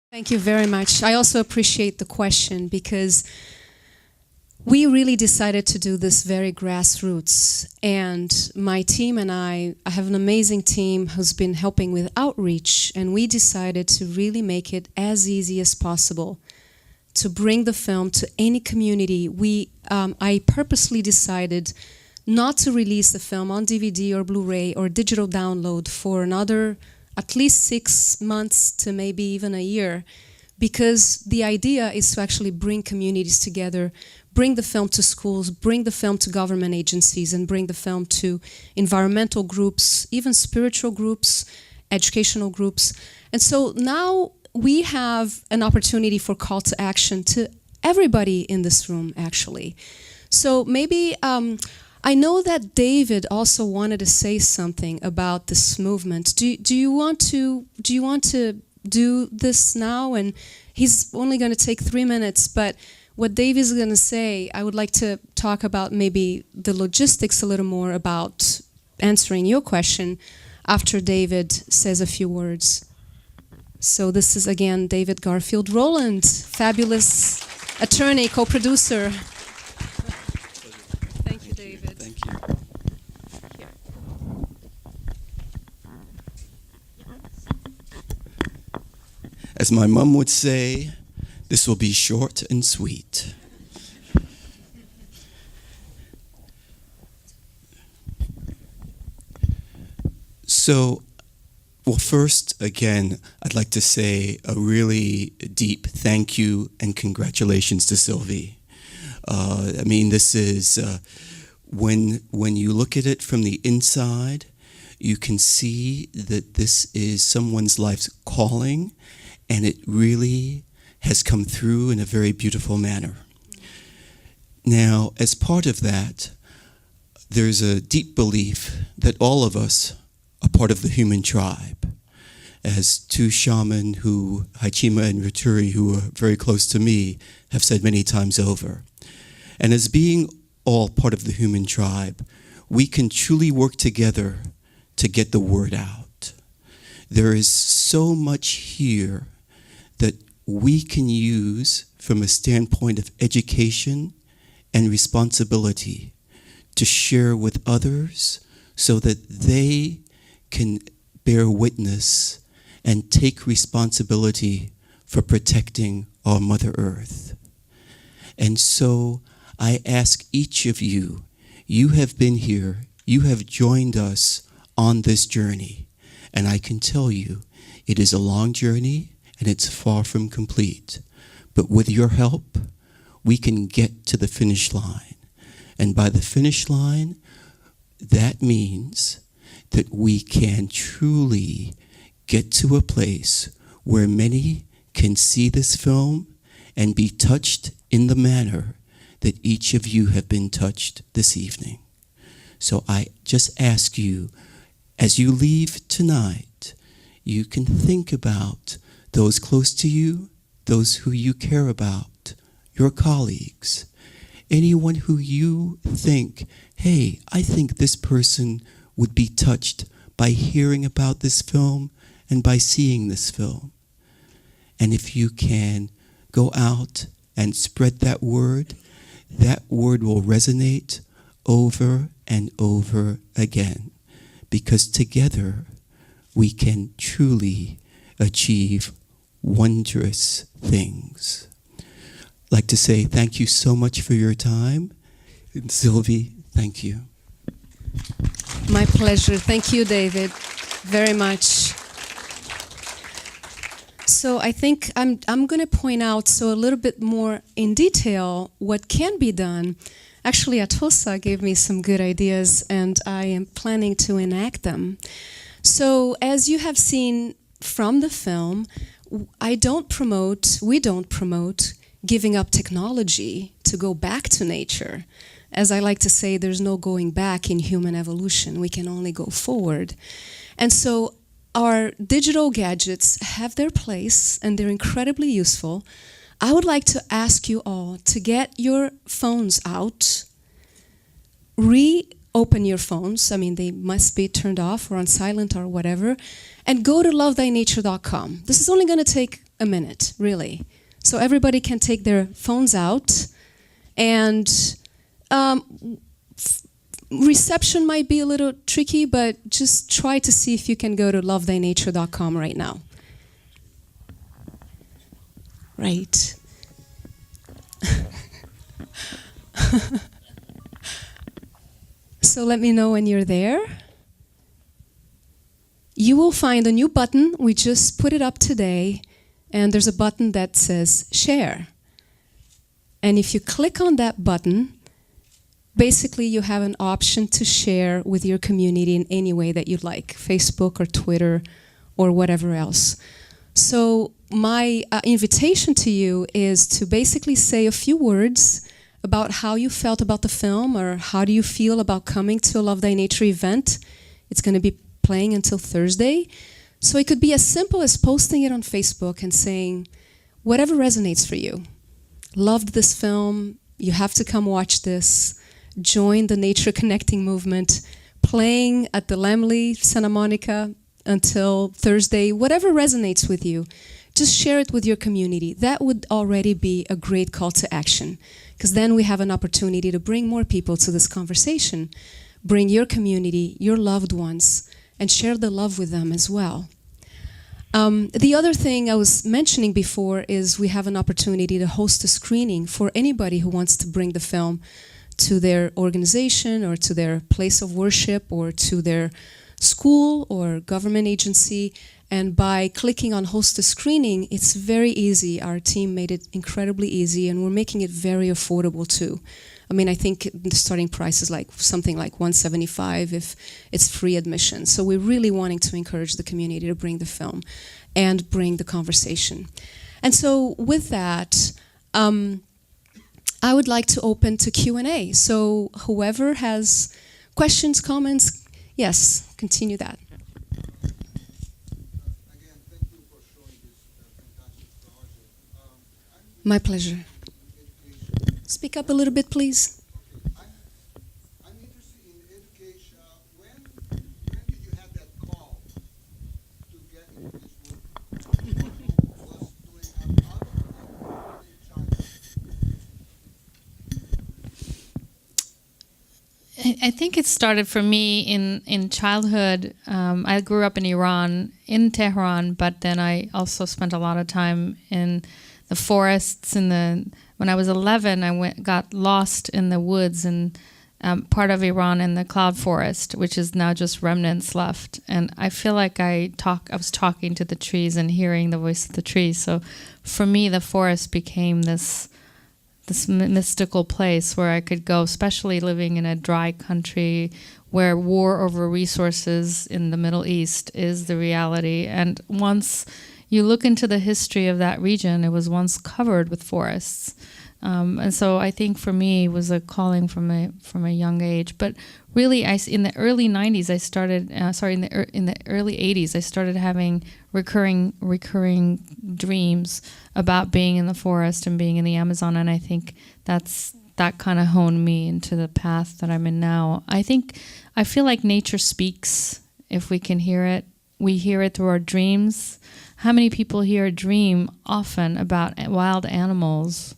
Thank you very much. I also appreciate the question because we really decided to do this very grassroots. And my team and I have an amazing team who's been helping with outreach, and we decided to really make it as easy as possible to bring the film to any community. I purposely decided not to release the film on DVD or Blu-ray or digital download for another at least 6 months to maybe even a year, because the idea is to actually bring communities together, bring the film to schools, bring the film to government agencies, and bring the film to environmental groups, even spiritual groups, educational groups. And so now we have an opportunity for call to action to everybody in this room, actually. So maybe I know that David also wanted to say something about this movement. Do you want to do this now? And he's only going to take 3 minutes, but what Dave is going to say, I would like to talk about maybe the logistics a little more about answering your question after David says a few words. So this is again David Garfield Rowland, fabulous attorney, co-producer. Thank you, David. Thank you. As my mom would say, this will be short and sweet. So, well, first, again, I'd like to say a really deep thank you and congratulations to Sylvie. I mean, this is, when you look at it from the inside, you can see that this is someone's life's calling, and it really has come through in a very beautiful manner. Now, as part of that, there's a deep belief that all of us are part of the human tribe. As two shaman Hachima and Ruturi, who are very close to me, have said many times over. And as being all part of the human tribe, we can truly work together to get the word out. There is so much here that we can use from a standpoint of education and responsibility to share with others so that they can bear witness and take responsibility for protecting our Mother Earth. And so I ask each of you, you have been here, you have joined us on this journey, and I can tell you it is a long journey and it's far from complete. But with your help, we can get to the finish line. And by the finish line, that means that we can truly get to a place where many can see this film and be touched in the manner that each of you have been touched this evening. So I just ask you, as you leave tonight, you can think about those close to you, those who you care about, your colleagues, anyone who you think, hey, I think this person would be touched by hearing about this film and by seeing this film. And if you can go out and spread that word will resonate over and over again, because together we can truly achieve wondrous things. I'd like to say thank you so much for your time. And Sylvie, thank you. My pleasure. Thank you, David, very much. So I think I'm going to point out a little bit more in detail what can be done. Actually, Atosa gave me some good ideas, and I am planning to enact them. So as you have seen from the film, we don't promote giving up technology to go back to nature. As I like to say, there's no going back in human evolution. We can only go forward. And so our digital gadgets have their place, and they're incredibly useful. I would like to ask you all to get your phones out, reopen your phones. I mean, they must be turned off or on silent or whatever, and go to lovethinature.com. This is only going to take a minute, really. So everybody can take their phones out, and reception might be a little tricky, but just try to see if you can go to lovethinature.com right now. Right. So let me know when you're there. You will find a new button. We just put it up today, and there's a button that says share. And if you click on that button, basically you have an option to share with your community in any way that you'd like, Facebook or Twitter or whatever else. So my invitation to you is to basically say a few words about how you felt about the film, or how do you feel about coming to a Love Thy Nature event. It's going to be playing until Thursday. So it could be as simple as posting it on Facebook and saying, whatever resonates for you. Loved this film, you have to come watch this. Join the Nature Connecting movement, playing at the Lamley, Santa Monica until Thursday. Whatever resonates with you, just share it with your community. That would already be a great call to action, because then we have an opportunity to bring more people to this conversation. Bring your community, your loved ones, and share the love with them as well. The other thing I was mentioning before is we have an opportunity to host a screening for anybody who wants to bring the film to their organization or to their place of worship or to their school or government agency. And by clicking on host a screening, it's very easy. Our team made it incredibly easy, and we're making it very affordable too. I mean, I think the starting price is like something like $175 if it's free admission. So we're really wanting to encourage the community to bring the film and bring the conversation. And so with that, I would like to open to Q&A. So whoever has questions, comments, yes, continue that. Again, thank you for showing this fantastic project. My pleasure. Speak up a little bit, please. I'm interested in education. When did you have that call to get into this movement? Was doing out in childhood? I think it started for me in childhood. I grew up in Iran, in Tehran, but then I also spent a lot of time in the forests. When I was 11, I got lost in the woods in part of Iran in the cloud forest, which is now just remnants left. And I feel like I was talking to the trees and hearing the voice of the trees. So for me, the forest became this mystical place where I could go, especially living in a dry country where war over resources in the Middle East is the reality. And once you look into the history of that region, it was once covered with forests. And so I think for me it was a calling from a young age. But really, in the early 90s, I started, in the early 80s, I started having recurring dreams about being in the forest and being in the Amazon. And I think that kind of honed me into the path that I'm in now. I feel like nature speaks if we can hear it. We hear it through our dreams. How many people hear a dream often about wild animals?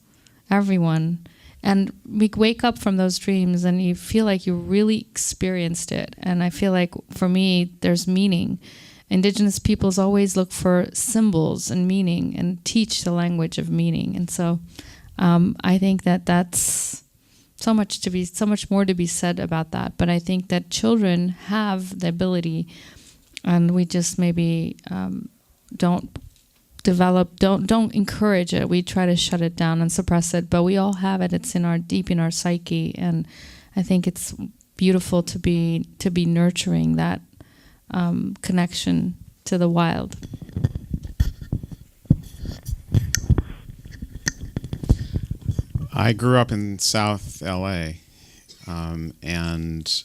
Everyone. And we wake up from those dreams and you feel like you really experienced it. And I feel like for me, there's meaning. Indigenous peoples always look for symbols and meaning and teach the language of meaning. And so I think that that's so much more to be said about that. But I think that children have the ability, and we just maybe don't encourage it. We try to shut it down and suppress it, but we all have it. It's deep in our psyche, and I think it's beautiful to be nurturing that connection to the wild. I grew up in South LA, and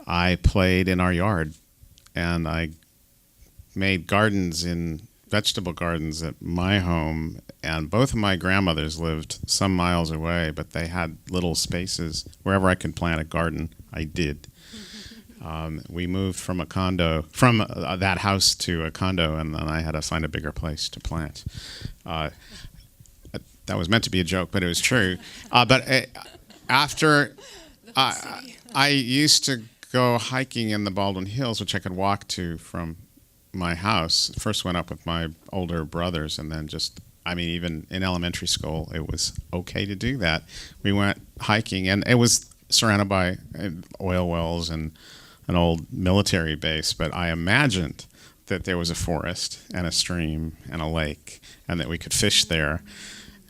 I played in our yard, and I made vegetable gardens at my home, and both of my grandmothers lived some miles away, but they had little spaces. Wherever I could plant a garden, I did. We moved from that house to a condo, and then I had to find a bigger place to plant. That was meant to be a joke, but it was true. After I used to go hiking in the Baldwin Hills, which I could walk to from my house. First went up with my older brothers, and then even in elementary school, it was okay to do that. We went hiking, and it was surrounded by oil wells and an old military base, but I imagined that there was a forest and a stream and a lake, and that we could fish there.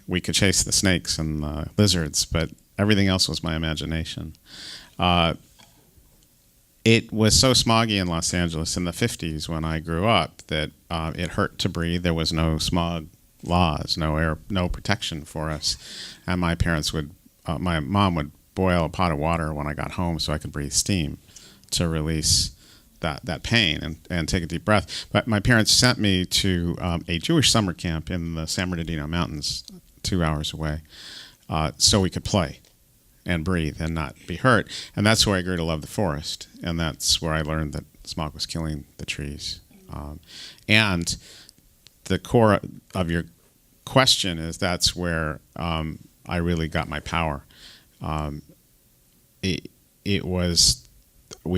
We could chase the snakes and the lizards, but everything else was my imagination. It was so smoggy in Los Angeles in the 50s when I grew up that it hurt to breathe. There was no smog laws, no protection for us. And my mom would boil a pot of water when I got home so I could breathe steam to release that pain and take a deep breath. But my parents sent me to a Jewish summer camp in the San Bernardino Mountains, 2 hours away, so we could play and breathe and not be hurt. And that's where I grew to love the forest. And that's where I learned that smog was killing the trees. And the core of your question is that's where I really got my power. We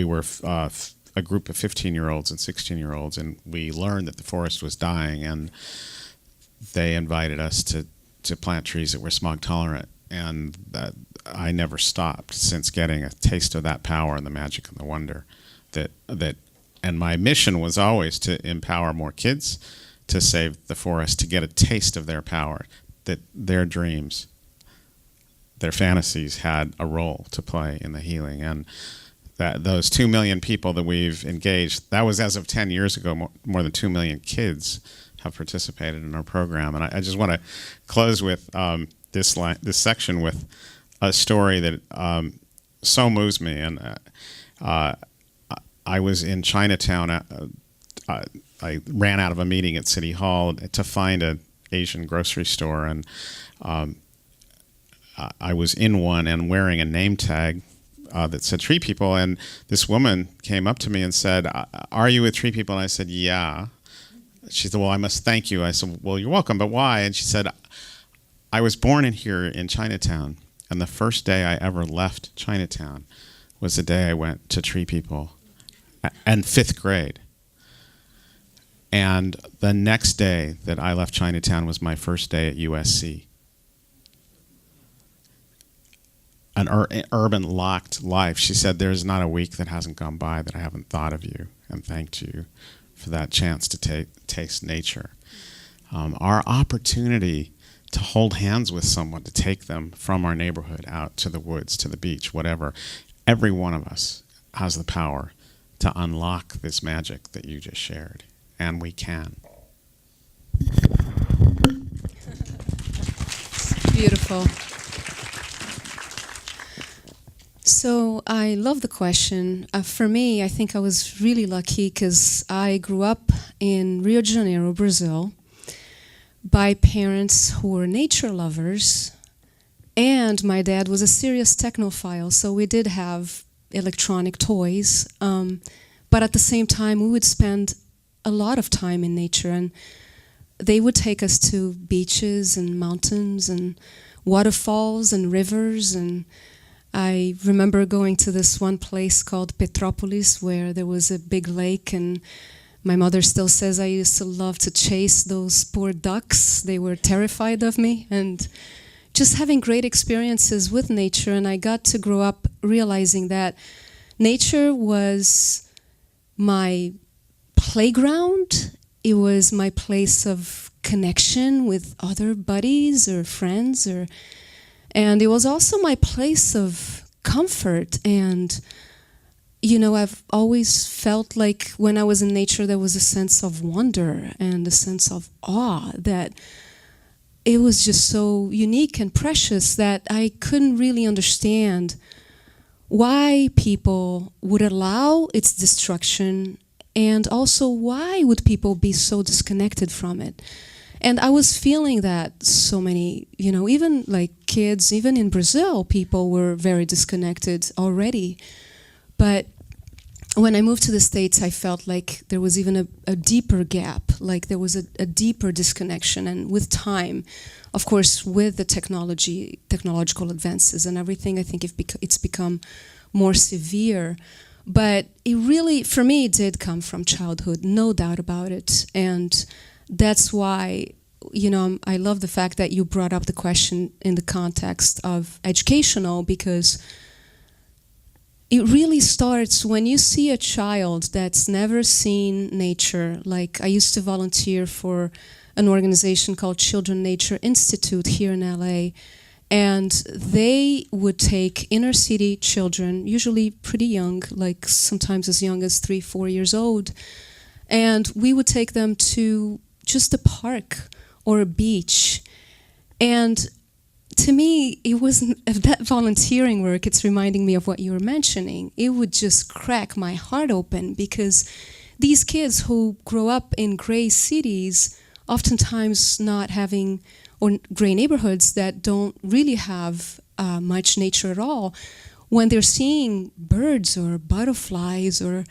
were a group of 15-year-olds and 16-year-olds, and we learned that the forest was dying, and they invited us to plant trees that were smog tolerant. And I never stopped since getting a taste of that power and the magic and the wonder and my mission was always to empower more kids to save the forest, to get a taste of their power, that their dreams, their fantasies had a role to play in the healing. And that those 2 million people that we've engaged, that was as of 10 years ago, more than 2 million kids have participated in our program. And I just want to close with this section with a story that so moves me. And I was in Chinatown. I ran out of a meeting at City Hall to find an Asian grocery store, and I was in one and wearing a name tag that said Tree People, and this woman came up to me and said, "Are you with Tree People?" And I said, "Yeah." She said, "Well, I must thank you." I said, "Well, you're welcome, but why?" And she said, "I was born in here in Chinatown, and the first day I ever left Chinatown was the day I went to Tree People, and 5th grade. And the next day that I left Chinatown was my first day at USC. An urban locked life." She said, "There's not a week that hasn't gone by that I haven't thought of you and thanked you for that chance to taste nature." Our opportunity to hold hands with someone, to take them from our neighborhood out to the woods, to the beach, whatever, every one of us has the power to unlock this magic that you just shared. And we can. Beautiful. So I love the question. For me, I think I was really lucky because I grew up in Rio de Janeiro, Brazil, by parents who were nature lovers, and my dad was a serious technophile, so we did have electronic toys, but at the same time we would spend a lot of time in nature, and they would take us to beaches and mountains and waterfalls and rivers. And I remember going to this one place called Petrópolis where there was a big lake, and my mother still says I used to love to chase those poor ducks. They were terrified of me, and just having great experiences with nature. And I got to grow up realizing that nature was my playground. It was my place of connection with other buddies or friends, and it was also my place of comfort. And I've always felt like when I was in nature there was a sense of wonder and a sense of awe, that it was just so unique and precious that I couldn't really understand why people would allow its destruction, and also why would people be so disconnected from it. And I was feeling that so many, even like kids, even in Brazil, people were very disconnected already. But when I moved to the States, I felt like there was even a deeper gap, like there was a deeper disconnection. And with time, of course, with the technological advances and everything, I think it's become more severe. But it really, for me, it did come from childhood, no doubt about it. And that's why, I love the fact that you brought up the question in the context of educational, because it really starts when you see a child that's never seen nature. Like, I used to volunteer for an organization called Children Nature Institute here in LA, and they would take inner city children, usually pretty young, like sometimes as young as 3-4 years old, and we would take them to just a park or a beach. And to me, it wasn't that volunteering work. It's reminding me of what you were mentioning. It would just crack my heart open, because these kids who grow up in gray cities, oftentimes not having, or gray neighborhoods that don't really have much nature at all, when they're seeing birds or butterflies, or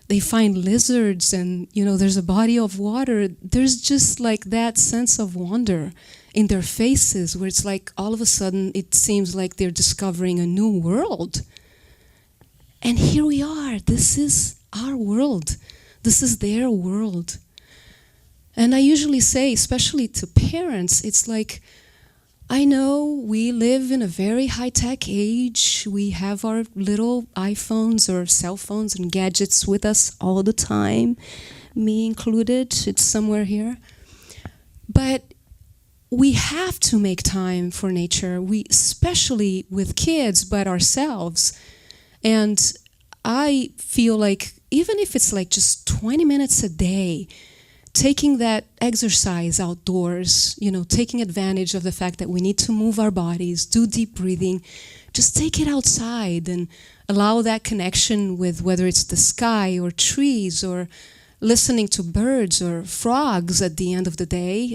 they find lizards and there's a body of water, there's just like that sense of wonder in their faces, where it's like all of a sudden it seems like they're discovering a new world. And here we are. This is our world. This is their world. And I usually say, especially to parents, it's like, I know we live in a very high-tech age. We have our little iPhones or cell phones and gadgets with us all the time, me included. It's somewhere here. But we have to make time for nature, especially with kids, but ourselves. And I feel like even if it's like just 20 minutes a day, taking that exercise outdoors, taking advantage of the fact that we need to move our bodies, do deep breathing, just take it outside and allow that connection with whether it's the sky or trees or listening to birds or frogs at the end of the day.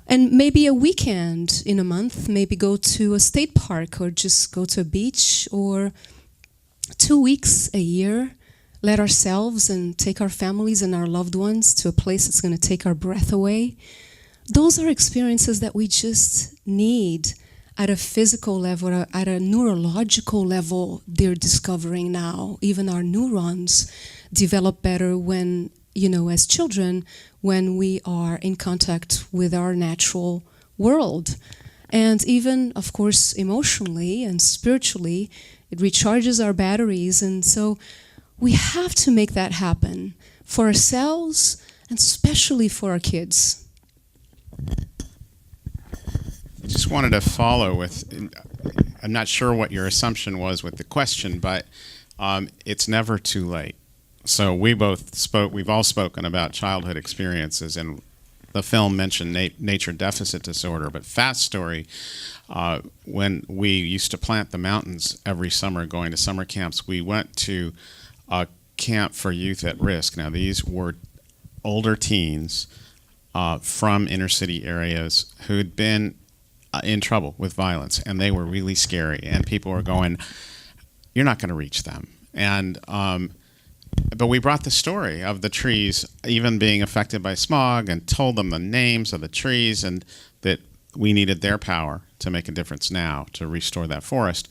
And maybe a weekend in a month, maybe go to a state park or just go to a beach, or 2 weeks a year, let ourselves and take our families and our loved ones to a place that's going to take our breath away. Those are experiences that we just need at a physical level, at a neurological level. They're discovering now. Even our neurons develop better when, as children, when we are in contact with our natural world. And even, of course, emotionally and spiritually, it recharges our batteries. And so we have to make that happen for ourselves and especially for our kids. I just wanted to follow with, I'm not sure what your assumption was with the question, but it's never too late. So we've all spoken about childhood experiences, and the film mentioned nature deficit disorder, but Fast Story, when we used to plant the mountains every summer going to summer camps, we went to a camp for youth at risk. Now, these were older teens from inner city areas who'd been in trouble with violence, and they were really scary. And people were going, "You're not going to reach them." And but we brought the story of the trees even being affected by smog, and told them the names of the trees, and that we needed their power to make a difference now to restore that forest.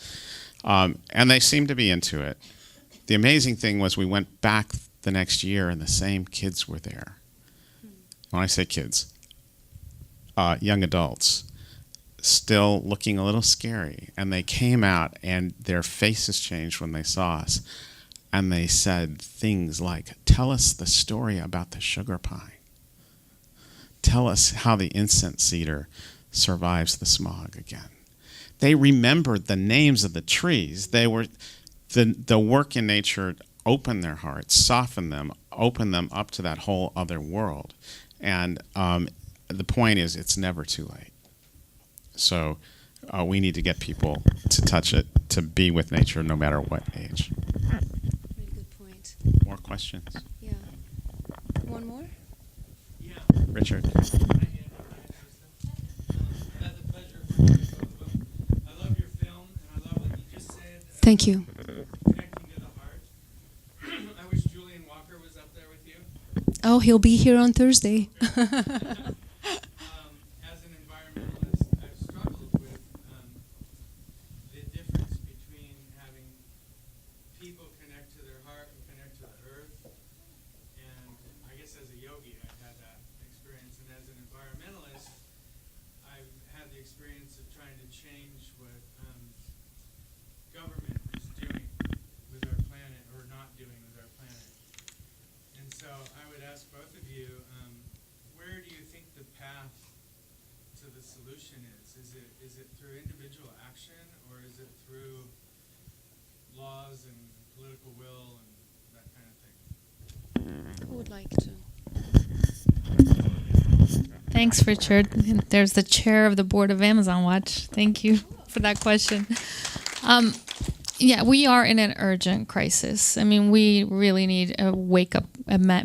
And they seemed to be into it. The amazing thing was we went back the next year and the same kids were there. When I say kids, young adults, still looking a little scary. And they came out and their faces changed when they saw us. And they said things like, "Tell us the story about the sugar pine. Tell us how the incense cedar survives the smog again." They remembered the names of the trees. They were the work in nature opened their hearts, softened them, opened them up to that whole other world. And the point is, it's never too late. So we need to get people to touch it, to be with nature, no matter what age. Very good point. More questions? Yeah. One more? Richard? I had the pleasure of working with both of them. I love your film, and I love what you just said. Thank you. Connecting to the heart. Oh, he'll be here on Thursday. As an environmentalist, I've struggled with the difference between having people connect to their heart and connect to the earth. And I guess as a yogi, I've had that experience. And as an environmentalist, I've had the experience of trying to change what government is doing with our planet or not doing with our planet. And so I would ask both of you, where do you think the path to the solution is? Is it through individual action, or is it through laws and political will and that kind of thing? Who would like to? Thanks, Richard. There's the chair of the board of Amazon Watch. Thank you for that question. Yeah, we are in an urgent crisis. I mean, we really need a wake up,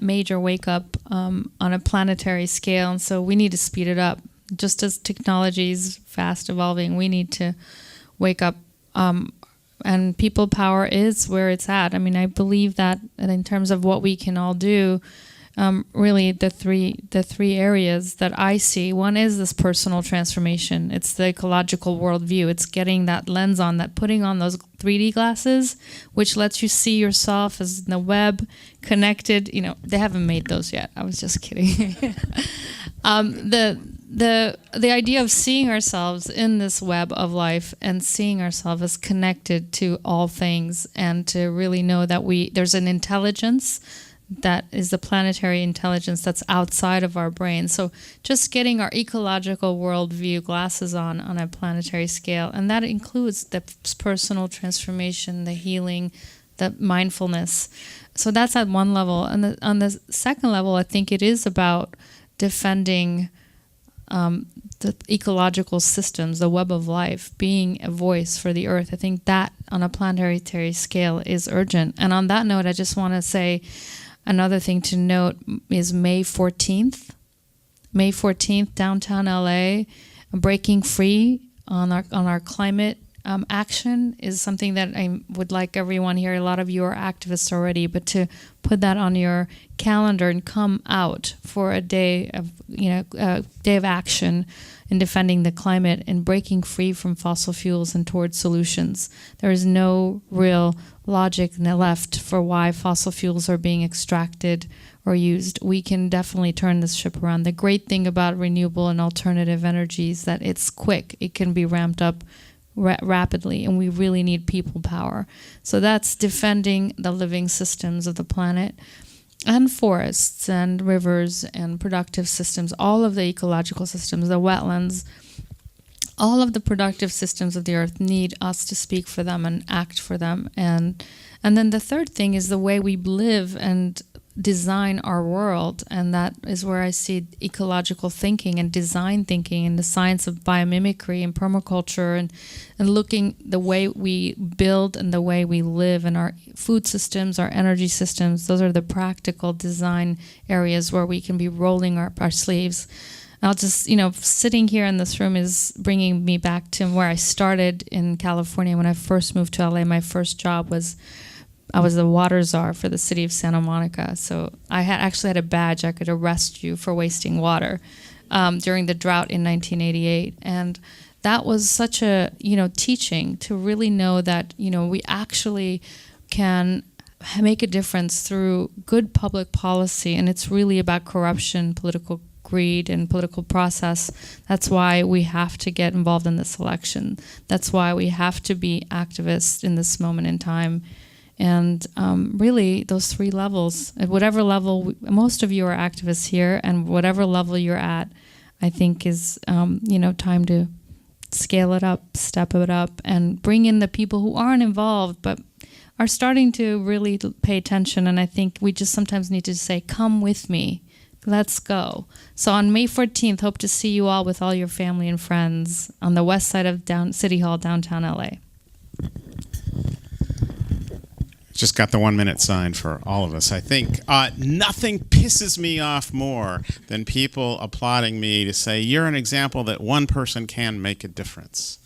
major wake up on a planetary scale, and so we need to speed it up. Just as technology is fast evolving, we need to wake up. And people power is where it's at. I mean, I believe that in terms of what we can all do, really the three areas that I see. One is this personal transformation. It's the ecological worldview. It's getting that lens on, that putting on those 3D glasses, which lets you see yourself as in the web, connected. You know, they haven't made those yet. I was just kidding. The idea of seeing ourselves in this web of life and seeing ourselves as connected to all things, and to really know that there's an intelligence that is the planetary intelligence that's outside of our brain. So just getting our ecological worldview glasses on a planetary scale, and that includes the personal transformation, the healing, the mindfulness. So that's at one level. And on the second level, I think it is about defending the ecological systems, the web of life, being a voice for the earth. I think that on a planetary scale is urgent. And on that note, I just want to say another thing to note is May 14th. May 14th, downtown LA, breaking free on our climate action is something that I would like everyone here. A lot of you are activists already, but to put that on your calendar and come out for a day of action in defending the climate and breaking free from fossil fuels and towards solutions. There is no real logic left for why fossil fuels are being extracted or used. We can definitely turn this ship around. The great thing about renewable and alternative energy is that it's quick. It can be ramped up rapidly, and we really need people power. So that's defending the living systems of the planet, and forests and rivers and productive systems, all of the ecological systems, the wetlands, all of the productive systems of the earth need us to speak for them and act for them. And then the third thing is the way we live and design our world, and that is where I see ecological thinking and design thinking and the science of biomimicry and permaculture and looking the way we build and the way we live and our food systems, our energy systems. Those are the practical design areas where we can be rolling our sleeves. I'll just, sitting here in this room is bringing me back to where I started in California. When I first moved to LA, my first job was I was the water czar for the city of Santa Monica. So I actually had a badge. I could arrest you for wasting water during the drought in 1988. And that was such a, teaching to really know that, we actually can make a difference through good public policy. And it's really about corruption, political greed, and political process. That's why we have to get involved in this election. That's why we have to be activists in this moment in time. And really, those three levels, at whatever level, most of you are activists here, and whatever level you're at, I think is, time to scale it up, step it up, and bring in the people who aren't involved, but are starting to really pay attention. And I think we just sometimes need to say, come with me, let's go. So on May 14th, hope to see you all with all your family and friends on the west side of City Hall, downtown LA. Just got the 1 minute sign for all of us. I think nothing pisses me off more than people applauding me to say, you're an example that one person can make a difference.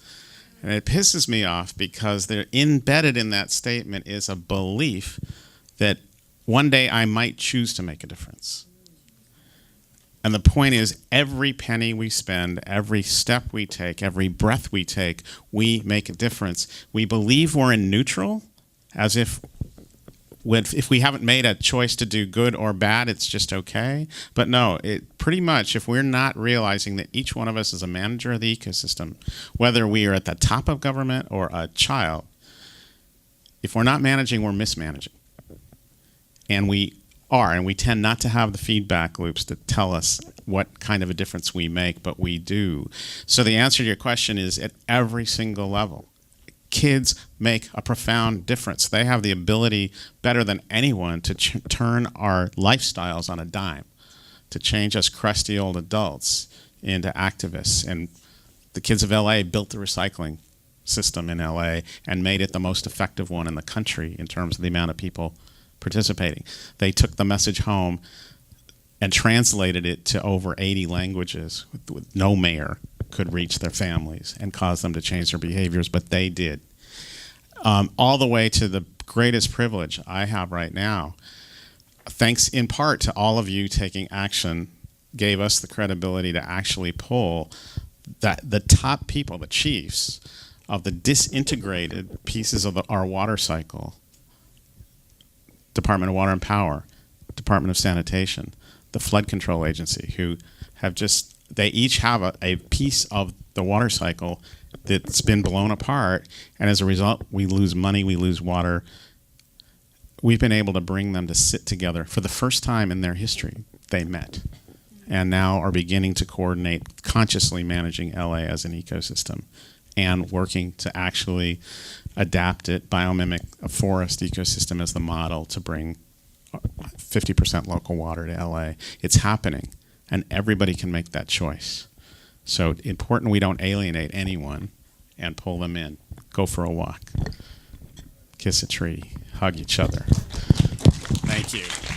And it pisses me off because they're embedded in that statement is a belief that one day I might choose to make a difference. And the point is, every penny we spend, every step we take, every breath we take, we make a difference. We believe we're in neutral, as if we haven't made a choice to do good or bad, it's just okay. But no, pretty much, if we're not realizing that each one of us is a manager of the ecosystem, whether we are at the top of government or a child, if we're not managing, we're mismanaging. And we tend not to have the feedback loops that tell us what kind of a difference we make, but we do. So the answer to your question is at every single level. Kids make a profound difference. They have the ability, better than anyone, to turn our lifestyles on a dime, to change us crusty old adults into activists. And the kids of LA built the recycling system in LA and made it the most effective one in the country in terms of the amount of people participating. They took the message home and translated it to over 80 languages. No mayor could reach their families and cause them to change their behaviors, but they did. All the way to the greatest privilege I have right now, thanks in part to all of you taking action, gave us the credibility to actually pull the top people, the chiefs of the disintegrated pieces of our water cycle, Department of Water and Power, Department of Sanitation, the Flood Control Agency, who have they each have a piece of the water cycle that's been blown apart, and as a result, we lose money, we lose water. We've been able to bring them to sit together. For the first time in their history, they met, and now are beginning to coordinate, consciously managing LA as an ecosystem, and working to actually adapt it, biomimic a forest ecosystem as the model to bring 50% local water to LA. It's happening, and everybody can make that choice. So important we don't alienate anyone and pull them in. Go for a walk. Kiss a tree. Hug each other. Thank you.